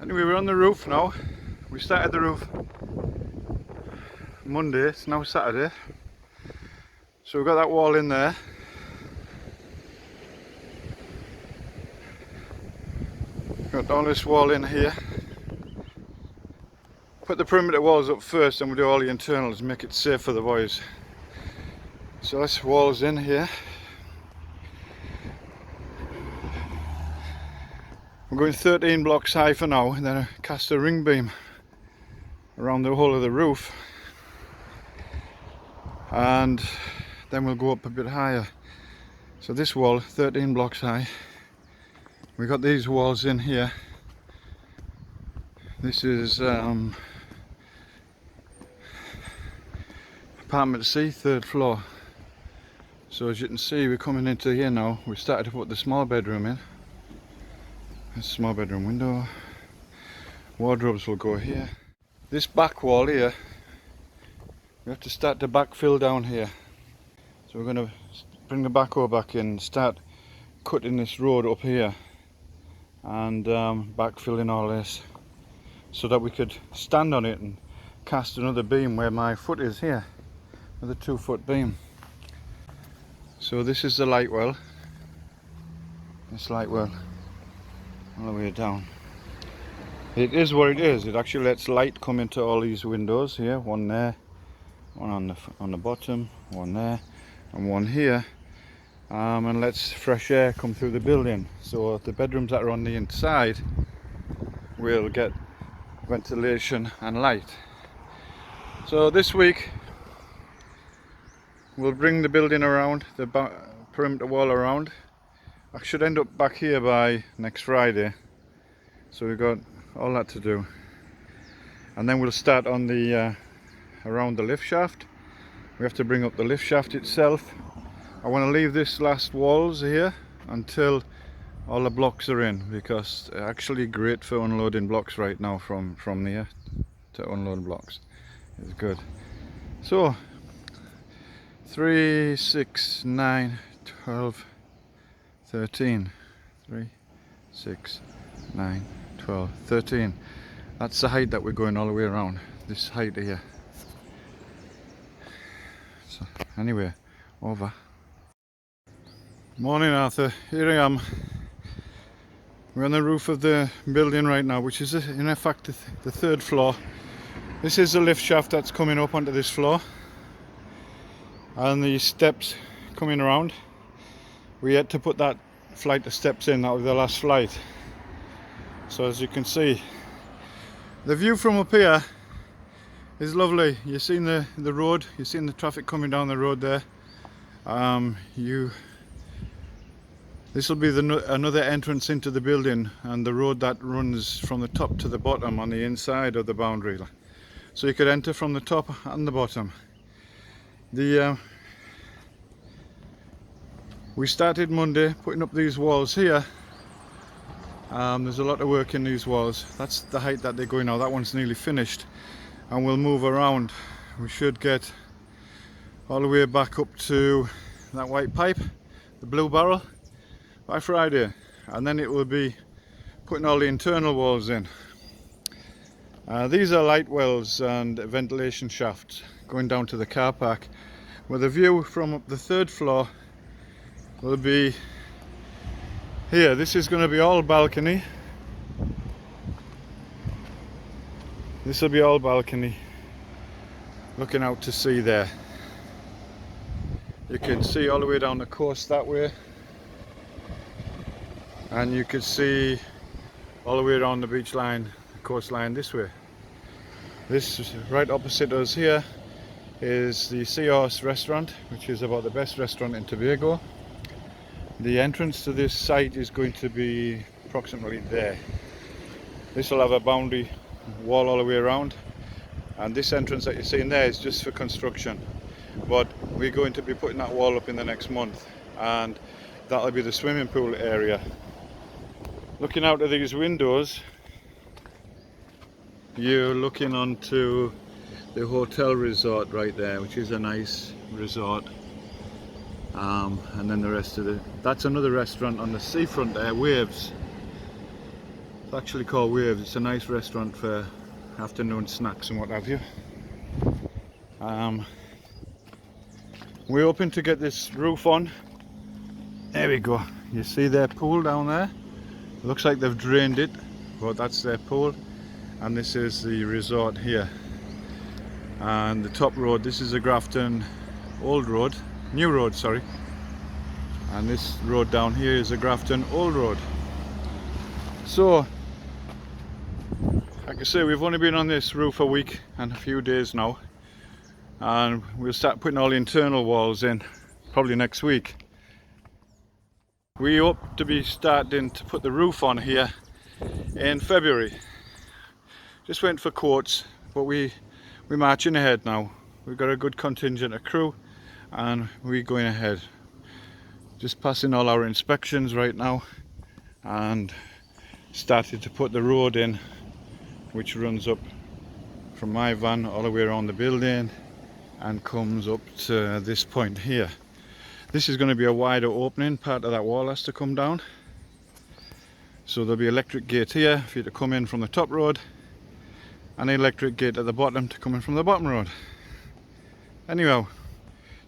Anyway, we're on the roof now. We started the roof Monday, it's now Saturday. So we've got that wall in there. Got all this wall in here. Put the perimeter walls up first and we'll do all the internals, make it safe for the boys. So this wall's in here. We're going 13 blocks high for now, and then I cast a ring beam around the whole of the roof. And then we'll go up a bit higher. So this wall, 13 blocks high. We got these walls in here. This is apartment C, 3rd floor. So as you can see, we're coming into here now. We started to put the small bedroom in. This small bedroom window. Wardrobes will go here. This back wall here, we have to start to backfill down here. So we're going to bring the backhoe back in, start cutting this road up here and backfilling all this so that we could stand on it and cast another beam where my foot is here, with a 2-foot beam. So this is the light well. This light well all the way down. It is what it is. It actually lets light come into all these windows here. One there, one on the bottom, one there, and one here, and lets fresh air come through the building. So the bedrooms that are on the inside will get ventilation and light. So this week we'll bring the building around, the perimeter wall around. I should end up back here by next Friday. So we've got all that to do. And then we'll start on the around the lift shaft. We have to bring up the lift shaft itself. I want to leave this last walls here until all the blocks are in, because they're actually great for unloading blocks right now from here to unload blocks. It's good. So 3, 6, 9, 12, 13. 3, 6, 9, 12, 13. That's the height that we're going all the way around. This height here. So anyway, over. Morning, Arthur. Here I am. We're on the roof of the building right now, which is in fact the 3rd floor. This is the lift shaft that's coming up onto this floor, and the steps coming around. We had to put that flight of steps in. That was the last flight. So as you can see, the view from up here is lovely. You've seen the road, you've seen the traffic coming down the road there. This will be another entrance into the building, and the road that runs from the top to the bottom on the inside of the boundary. So you could enter from the top and the bottom. We started Monday putting up these walls here. There's a lot of work in these walls. That's the height that they're going now. That one's nearly finished, and we'll move around. We should get all the way back up to that white pipe, the blue barrel, by Friday, and then it will be putting all the internal walls in. These are light wells and ventilation shafts going down to the car park, where the view from up the 3rd floor will be here. This is going to be all balcony. This will be all balcony, looking out to sea there. You can see all the way down the coast that way, and you can see all the way around the beach line, the coastline this way. This right opposite us here is the Seahorse restaurant, which is about the best restaurant in Tobago. The entrance to this site is going to be approximately there. This will have a boundary wall all the way around, and this entrance that you're seeing there is just for construction, but we're going to be putting that wall up in the next month, and that'll be the swimming pool area. Looking out of these windows, you're looking onto the hotel resort right there, which is a nice resort. And then the rest of that's another restaurant on the seafront there, Waves. It's actually called Waves. It's a nice restaurant for afternoon snacks and what have you. We're hoping to get this roof on. There we go. You see their pool down there? It looks like they've drained it, but that's their pool. And this is the resort here. And the top road, this is the Grafton old road, new road, sorry. And this road down here is the Grafton old road. So, like I say, we've only been on this roof a week and a few days now. And we'll start putting all the internal walls in probably next week. We hope to be starting to put the roof on here in February. Just went for quotes, but we're marching ahead now. We've got a good contingent of crew and we're going ahead. Just passing all our inspections right now and started to put the road in, which runs up from my van all the way around the building and comes up to this point here. This is going to be a wider opening. Part of that wall has to come down. So there'll be an electric gate here for you to come in from the top road, and an electric gate at the bottom to come in from the bottom road. Anyhow,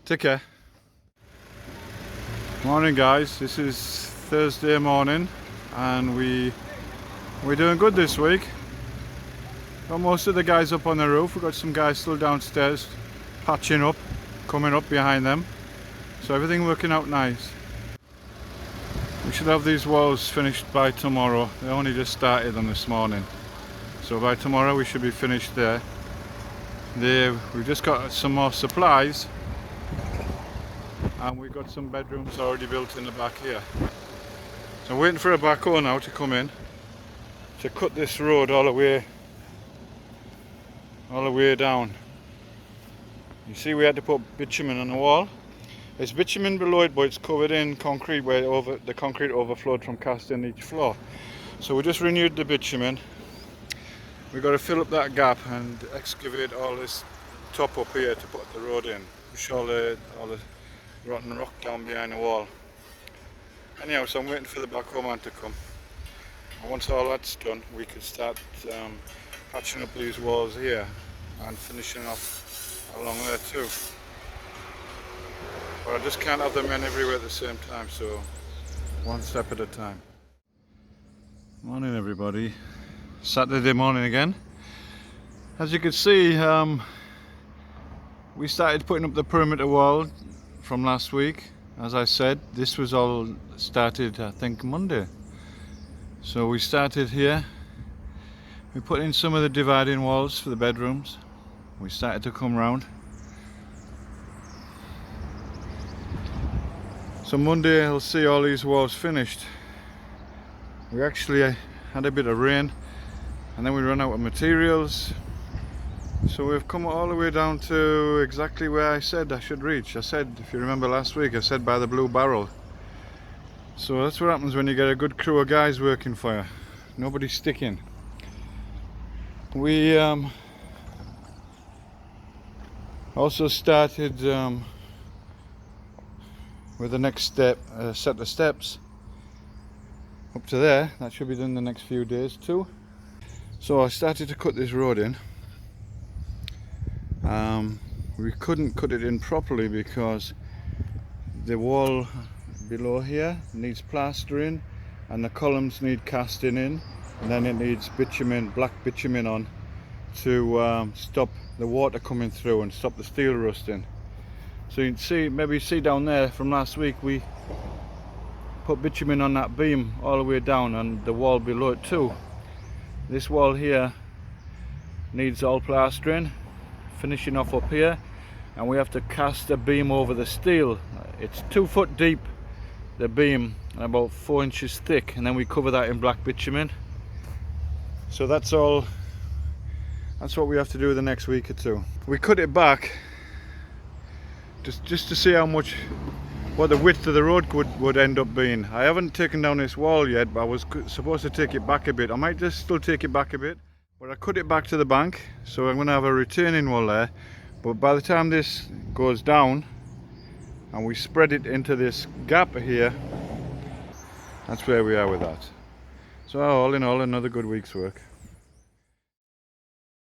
take care. Morning guys, this is Thursday morning and we're doing good this week. Got most of the guys up on the roof. We've got some guys still downstairs patching up, coming up behind them. So everything working out nice. We should have these walls finished by tomorrow. They only just started them this morning. So by tomorrow we should be finished there. We've just got some more supplies. And we've got some bedrooms already built in the back here. So I'm waiting for a backhoe now to come in to cut this road all the way down. You see, we had to put bitumen on the wall. It's bitumen below it, but it's covered in concrete where the concrete overflowed from casting each floor. So we just renewed the bitumen. We've got to fill up that gap and excavate all this top up here to put the road in. Push all the rotten rock down behind the wall. Anyhow, so I'm waiting for the backhoe man to come. And once all that's done, we can start patching up these walls here and finishing off along there too. But I just can't have them in everywhere at the same time, so one step at a time. Morning everybody. Saturday morning again. As you can see, we started putting up the perimeter wall from last week. As I said, this was all started I think Monday. So we started here. We put in some of the dividing walls for the bedrooms. We started to come round. So Monday I'll see all these walls finished. We actually had a bit of rain and then we ran out of materials. So we've come all the way down to exactly where I said I should reach. I said, if you remember last week, I said by the blue barrel. So that's what happens when you get a good crew of guys working for you. Nobody's sticking. We also started with the next step, set of steps up to there. That should be done the next few days too. So I started to cut this road in. We couldn't cut it in properly because the wall below here needs plastering and the columns need casting in, and then it needs bitumen, black bitumen on to stop the water coming through and stop the steel rusting. So you can see, maybe see down there from last week, we put bitumen on that beam all the way down and the wall below it too. This wall here needs all plastering, finishing off up here, and we have to cast a beam over the steel. It's 2 foot deep, the beam, and about 4 inches thick, and then we cover that in black bitumen. So that's all. That's what we have to do the next week or two. We cut it back just to see how much, what the width of the road would end up being. I haven't taken down this wall yet, but I was supposed to take it back a bit. I might just still take it back a bit, but I cut it back to the bank, so I'm going to have a retaining wall there. But by the time this goes down and we spread it into this gap here, that's where we are with that. So all in all, another good week's work.